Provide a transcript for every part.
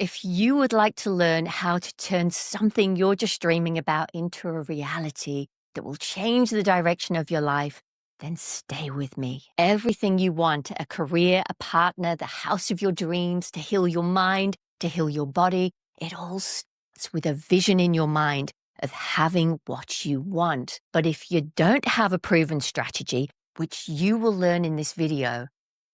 If you would like to learn how to turn something you're just dreaming about into a reality that will change the direction of your life, then stay with me. Everything you want, a career, a partner, the house of your dreams, to heal your mind, to heal your body, it all starts with a vision in your mind of having what you want. But if you don't have a proven strategy, which you will learn in this video,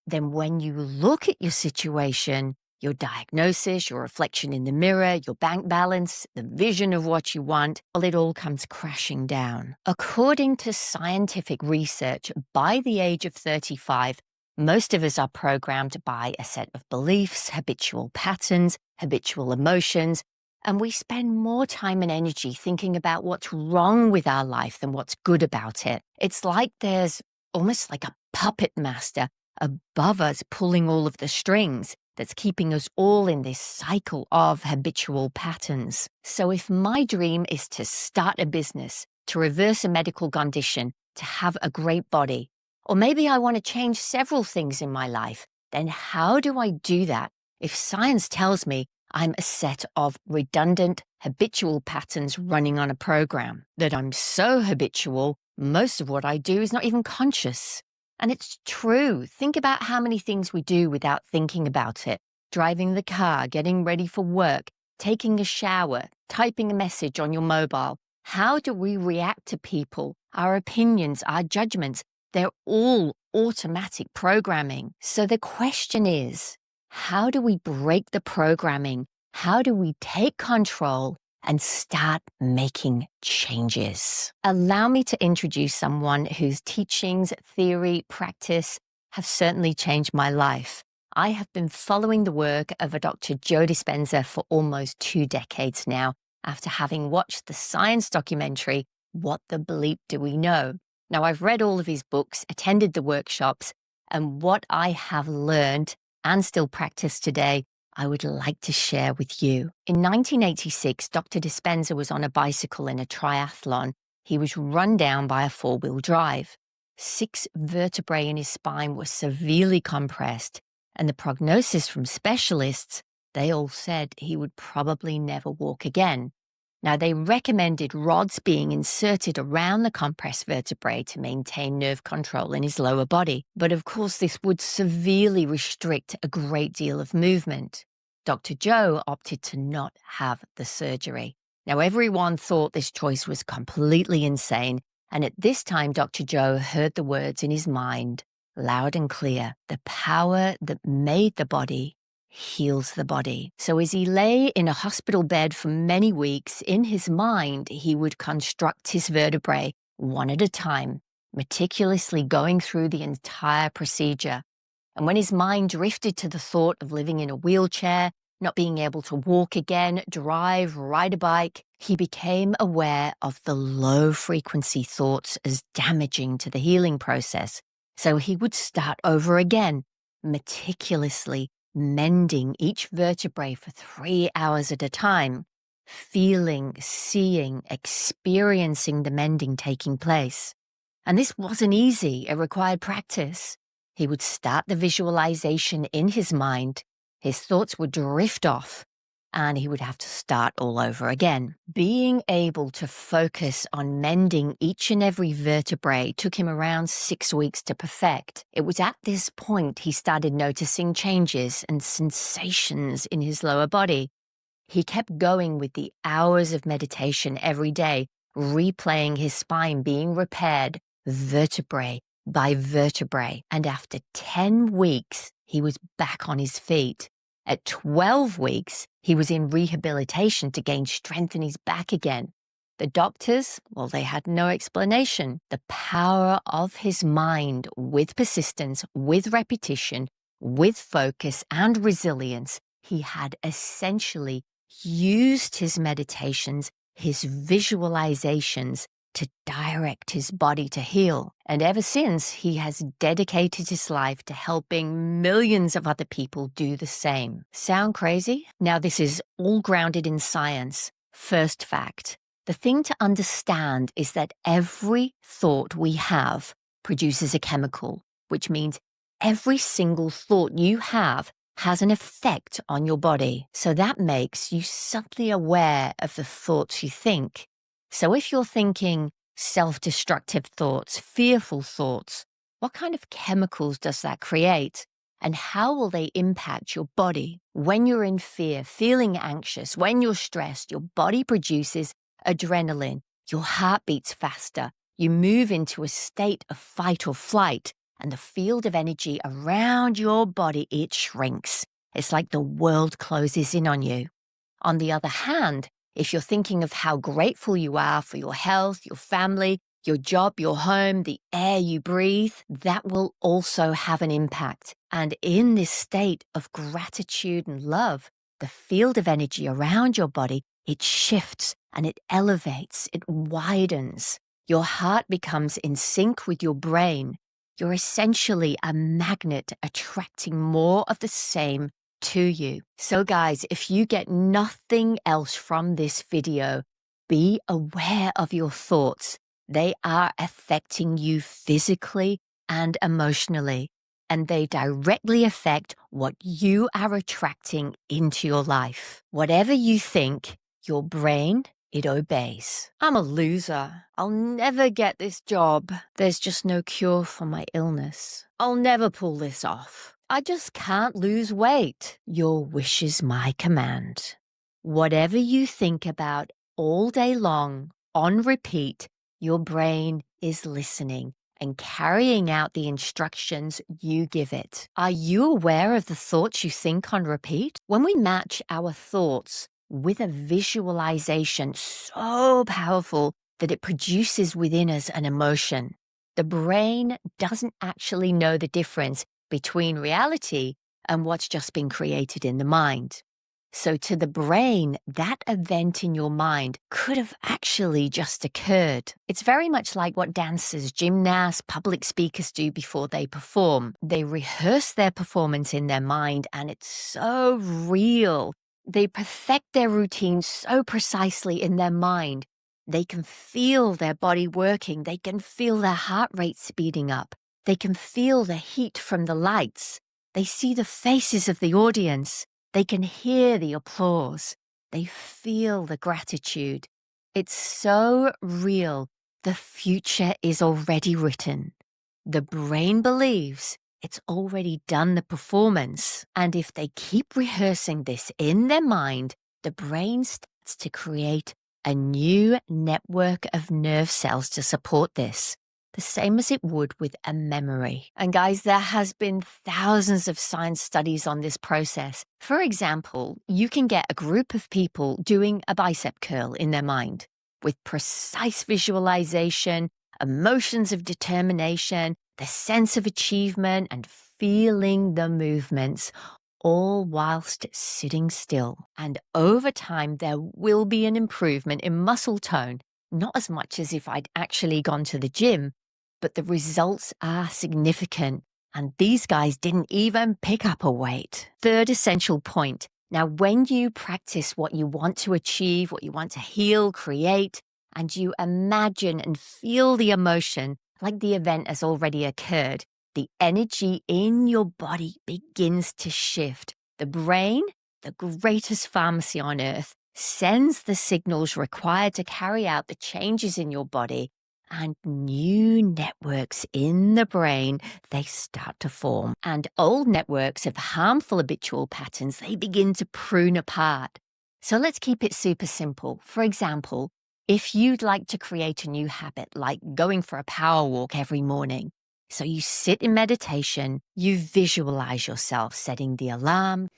then when you look at your situation, your diagnosis, your reflection in the mirror, your bank balance, the vision of what you want, well, it all comes crashing down. According to scientific research, by the age of 35, most of us are programmed by a set of beliefs, habitual patterns, habitual emotions, and we spend more time and energy thinking about what's wrong with our life than what's good about it. It's like there's almost like a puppet master above us pulling all of the strings that's keeping us all in this cycle of habitual patterns. So if my dream is to start a business, to reverse a medical condition, to have a great body, or maybe I want to change several things in my life, then how do I do that if science tells me I'm a set of redundant habitual patterns running on a program, that I'm so habitual, most of what I do is not even conscious? And it's true. Think about how many things we do without thinking about it. Driving the car, getting ready for work, taking a shower, typing a message on your mobile. How do we react to people, our opinions, our judgments? They're all automatic programming. So the question is, how do we break the programming? How do we take control and start making changes? Allow me to introduce someone whose teachings, theory, practice have certainly changed my life. I have been following the work of a Dr. Joe Dispenza for almost 2 decades now, after having watched the science documentary, What the Bleep Do We Know? Now, I've read all of his books, attended the workshops, and what I have learned and still practice today, I would like to share with you. In 1986, Dr. Dispenza was on a bicycle in a triathlon. He was run down by a 4-wheel drive. 6 vertebrae in his spine were severely compressed, and the prognosis from specialists, they all said he would probably never walk again. Now, they recommended rods being inserted around the compressed vertebrae to maintain nerve control in his lower body. But of course, this would severely restrict a great deal of movement. Dr. Joe opted to not have the surgery. Now, everyone thought this choice was completely insane. And at this time, Dr. Joe heard the words in his mind, loud and clear: the power that made the body heals the body. So as he lay in a hospital bed for many weeks, in his mind, he would construct his vertebrae one at a time, meticulously going through the entire procedure. And when his mind drifted to the thought of living in a wheelchair, not being able to walk again, drive, ride a bike, he became aware of the low-frequency thoughts as damaging to the healing process. So he would start over again, meticulously mending each vertebrae for 3 hours at a time, feeling, seeing, experiencing the mending taking place. And this wasn't easy. It required practice. He would start the visualization in his mind. His thoughts would drift off, and he would have to start all over again. Being able to focus on mending each and every vertebrae took him around 6 weeks to perfect. It was at this point he started noticing changes and sensations in his lower body. He kept going with the hours of meditation every day, replaying his spine being repaired, vertebrae by vertebrae. And after 10 weeks, he was back on his feet. At 12 weeks, he was in rehabilitation to gain strength in his back again. The doctors, well, they had no explanation. The power of his mind, with persistence, with repetition, with focus and resilience, he had essentially used his meditations, his visualizations, to direct his body to heal. And ever since, he has dedicated his life to helping millions of other people do the same. Sound crazy? Now, this is all grounded in science. First fact: the thing to understand is that every thought we have produces a chemical, which means every single thought you have has an effect on your body. So that makes you subtly aware of the thoughts you think. So if you're thinking self-destructive thoughts, fearful thoughts, what kind of chemicals does that create? And how will they impact your body? When you're in fear, feeling anxious, when you're stressed, your body produces adrenaline, your heart beats faster, you move into a state of fight or flight, and the field of energy around your body, it shrinks. It's like the world closes in on you. On the other hand, if you're thinking of how grateful you are for your health, your family, your job, your home, the air you breathe, that will also have an impact. And in this state of gratitude and love, the field of energy around your body, it shifts and it elevates, it widens. Your heart becomes in sync with your brain. You're essentially a magnet attracting more of the same to you. So guys, if you get nothing else from this video, be aware of your thoughts. They are affecting you physically and emotionally, and they directly affect what you are attracting into your life. Whatever you think, your brain, it obeys. I'm a loser. I'll never get this job. There's just no cure for my illness. I'll never pull this off. I just can't lose weight. Your wish is my command. Whatever you think about all day long, on repeat, your brain is listening and carrying out the instructions you give it. Are you aware of the thoughts you think on repeat? When we match our thoughts with a visualization so powerful that it produces within us an emotion, the brain doesn't actually know the difference between reality and what's just been created in the mind. So to the brain, that event in your mind could have actually just occurred. It's very much like what dancers, gymnasts, public speakers do before they perform. They rehearse their performance in their mind, and it's so real. They perfect their routine so precisely in their mind. They can feel their body working. They can feel their heart rate speeding up. They can feel the heat from the lights. They see the faces of the audience. They can hear the applause. They feel the gratitude. It's so real. The future is already written. The brain believes it's already done the performance. And if they keep rehearsing this in their mind, the brain starts to create a new network of nerve cells to support this, the same as it would with a memory. And guys, there has been thousands of science studies on this process. For example, you can get a group of people doing a bicep curl in their mind with precise visualization, emotions of determination, the sense of achievement, and feeling the movements, all whilst sitting still. And over time, there will be an improvement in muscle tone, not as much as if I'd actually gone to the gym, but the results are significant. And these guys didn't even pick up a weight. Third essential point. Now, when you practice what you want to achieve, what you want to heal, create, and you imagine and feel the emotion like the event has already occurred, the energy in your body begins to shift. The brain, the greatest pharmacy on earth, sends the signals required to carry out the changes in your body, and new networks in the brain, they start to form. And old networks of harmful habitual patterns, they begin to prune apart. So let's keep it super simple. For example, if you'd like to create a new habit, like going for a power walk every morning, so you sit in meditation, you visualize yourself setting the alarm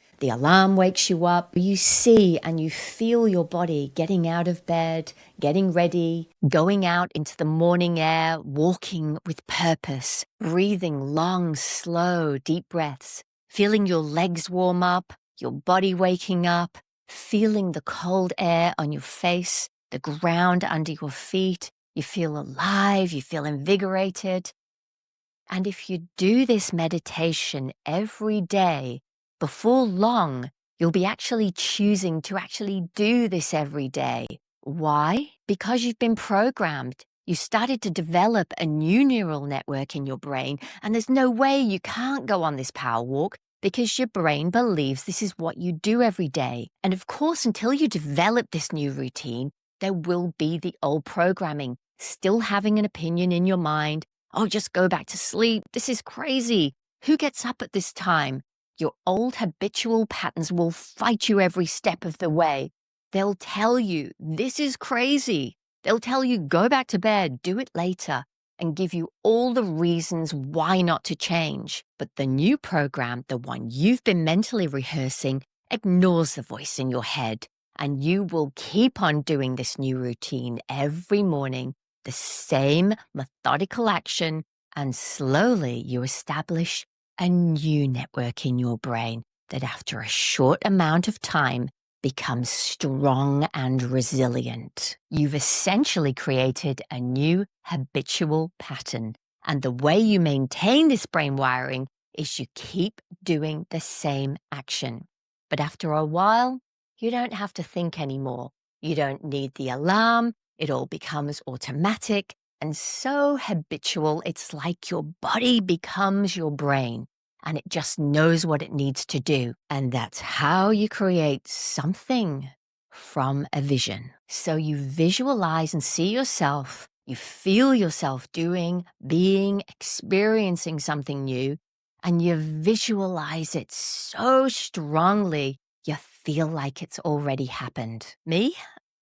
wakes you up, you see and you feel your body getting out of bed, getting ready, going out into the morning air, walking with purpose, breathing long, slow, deep breaths, feeling your legs warm up, your body waking up, feeling the cold air on your face, the ground under your feet. You feel alive, you feel invigorated. And if you do this meditation every day, before long, you'll be actually choosing to actually do this every day. Why? Because you've been programmed. You started to develop a new neural network in your brain, and there's no way you can't go on this power walk because your brain believes this is what you do every day. And of course, until you develop this new routine, there will be the old programming, still having an opinion in your mind. Oh, just go back to sleep. This is crazy. Who gets up at this time? Your old habitual patterns will fight you every step of the way. They'll tell you, this is crazy. They'll tell you, go back to bed, do it later, and give you all the reasons why not to change. But the new program, the one you've been mentally rehearsing, ignores the voice in your head, and you will keep on doing this new routine every morning, the same methodical action, and slowly you establish a new network in your brain that after a short amount of time becomes strong and resilient. You've essentially created a new habitual pattern. And the way you maintain this brain wiring is you keep doing the same action. But after a while, you don't have to think anymore. You don't need the alarm. It all becomes automatic and so habitual, it's like your body becomes your brain. And it just knows what it needs to do. And that's how you create something from a vision. So you visualize and see yourself, you feel yourself doing, being, experiencing something new, and you visualize it so strongly, you feel like it's already happened. Me?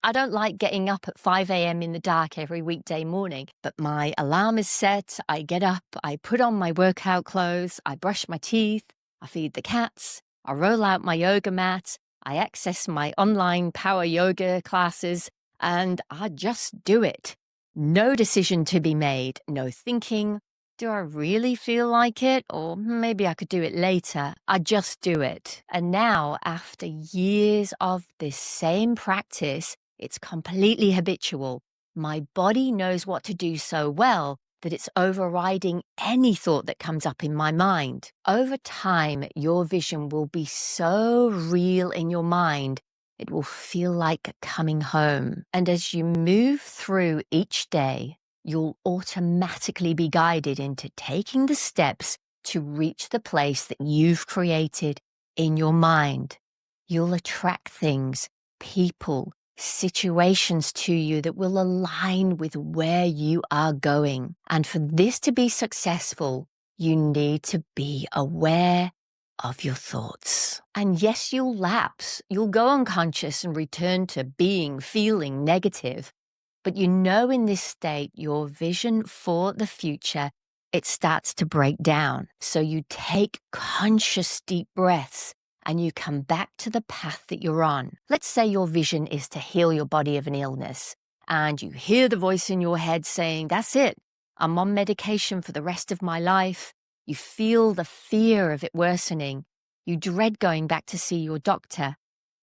I don't like getting up at 5 a.m. in the dark every weekday morning, but my alarm is set. I get up, I put on my workout clothes, I brush my teeth, I feed the cats, I roll out my yoga mat, I access my online power yoga classes, and I just do it. No decision to be made, no thinking. Do I really feel like it? Or maybe I could do it later. I just do it. And now, after years of this same practice, it's completely habitual. My body knows what to do so well that it's overriding any thought that comes up in my mind. Over time, your vision will be so real in your mind, it will feel like coming home. And as you move through each day, you'll automatically be guided into taking the steps to reach the place that you've created in your mind. You'll attract things, people, situations to you that will align with where you are going. And for this to be successful, you need to be aware of your thoughts. And yes, you'll lapse. You'll go unconscious and return to being, feeling negative. But you know in this state, your vision for the future, it starts to break down. So you take conscious deep breaths and you come back to the path that you're on. Let's say your vision is to heal your body of an illness, and you hear the voice in your head saying, that's it, I'm on medication for the rest of my life. You feel the fear of it worsening. You dread going back to see your doctor.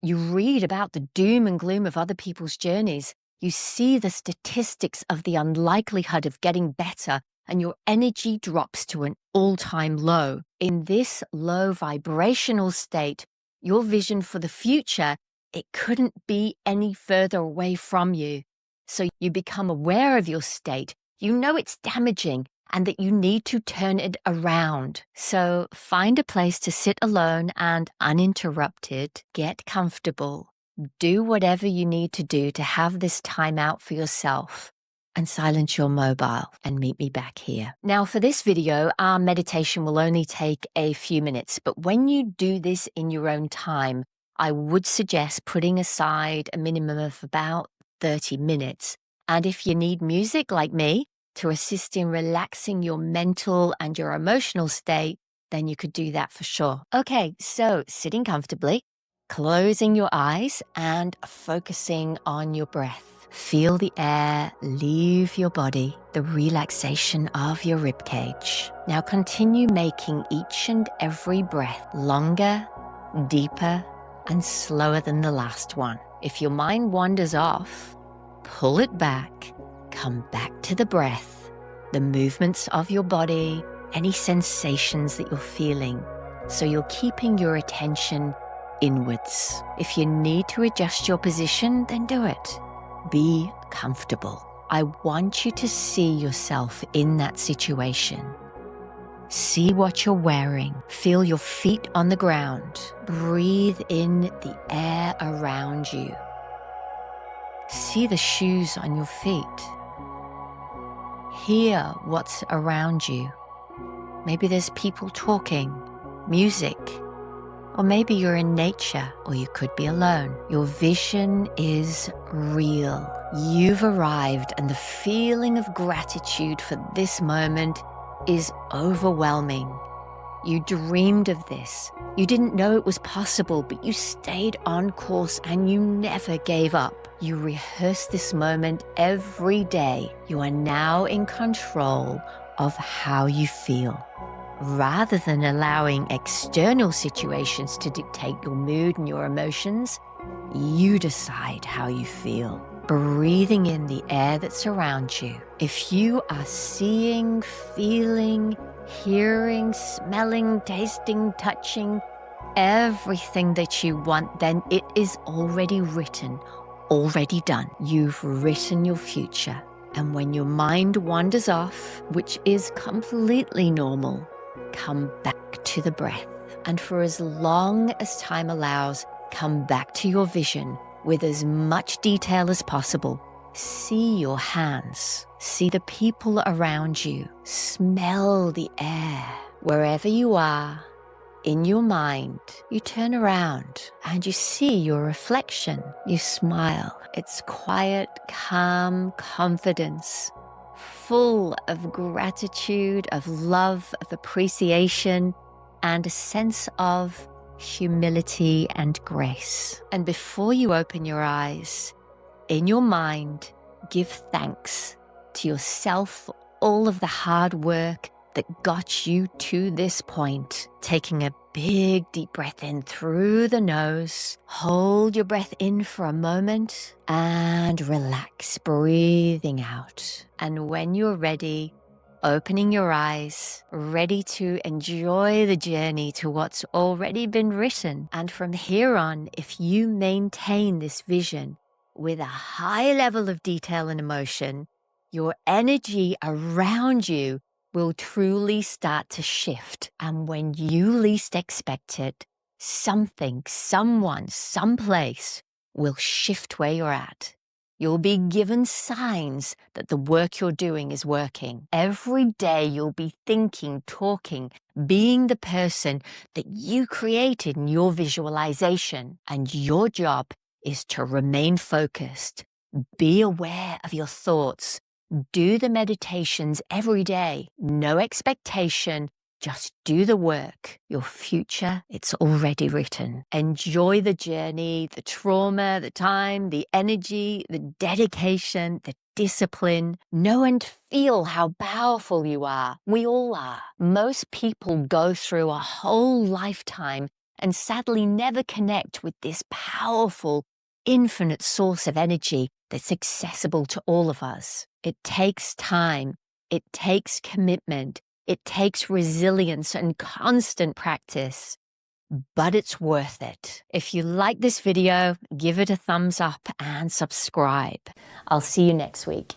You read about the doom and gloom of other people's journeys. You see the statistics of the unlikelihood of getting better, and your energy drops to an all-time low. In this low vibrational state, your vision for the future, it couldn't be any further away from you. So you become aware of your state. You know it's damaging and that you need to turn it around. So find a place to sit alone and uninterrupted. Get comfortable. Do whatever you need to do to have this time out for yourself. And silence your mobile and meet me back here. Now for this video, our meditation will only take a few minutes, but when you do this in your own time, I would suggest putting aside a minimum of about 30 minutes. And if you need music like me to assist in relaxing your mental and your emotional state, then you could do that for sure. Okay, so sitting comfortably, closing your eyes and focusing on your breath. Feel the air leave your body, the relaxation of your ribcage. Now continue making each and every breath longer, deeper, and slower than the last one. If your mind wanders off, pull it back, come back to the breath, the movements of your body, any sensations that you're feeling. So you're keeping your attention inwards. If you need to adjust your position, then do it. Be comfortable. I want you to see yourself in that situation. See what you're wearing. Feel your feet on the ground. Breathe in the air around you. See the shoes on your feet. Hear what's around you. Maybe there's people talking, music, or maybe you're in nature, or you could be alone. Your vision is real. You've arrived, and the feeling of gratitude for this moment is overwhelming. You dreamed of this. You didn't know it was possible, but you stayed on course and you never gave up. You rehearsed this moment every day. You are now in control of how you feel. Rather than allowing external situations to dictate your mood and your emotions, you decide how you feel. Breathing in the air that surrounds you. If you are seeing, feeling, hearing, smelling, tasting, touching, everything that you want, then it is already written, already done. You've written your future. And when your mind wanders off, which is completely normal, come back to the breath. And for as long as time allows, come back to your vision with as much detail as possible. See your hands. See the people around you. Smell the air. Wherever you are, in your mind, you turn around and you see your reflection. You smile. It's quiet, calm confidence, full of gratitude, of love, of appreciation, and a sense of humility and grace. And before you open your eyes, in your mind, give thanks to yourself for all of the hard work that got you to this point. Taking a big deep breath in through the nose. Hold your breath in for a moment and relax, breathing out. And when you're ready, opening your eyes, ready to enjoy the journey to what's already been written. And from here on, if you maintain this vision with a high level of detail and emotion, your energy around you will truly start to shift. And when you least expect it, something, someone, someplace will shift where you're at. You'll be given signs that the work you're doing is working. Every day you'll be thinking, talking, being the person that you created in your visualization. And your job is to remain focused. Be aware of your thoughts. Do the meditations every day. No expectation. Just do the work. Your future, it's already written. Enjoy the journey, the trauma, the time, the energy, the dedication, the discipline. Know and feel how powerful you are. We all are. Most people go through a whole lifetime and sadly never connect with this powerful, infinite source of energy that's accessible to all of us. It takes time. It takes commitment. It takes resilience and constant practice, but it's worth it. If you like this video, give it a thumbs up and subscribe. I'll see you next week.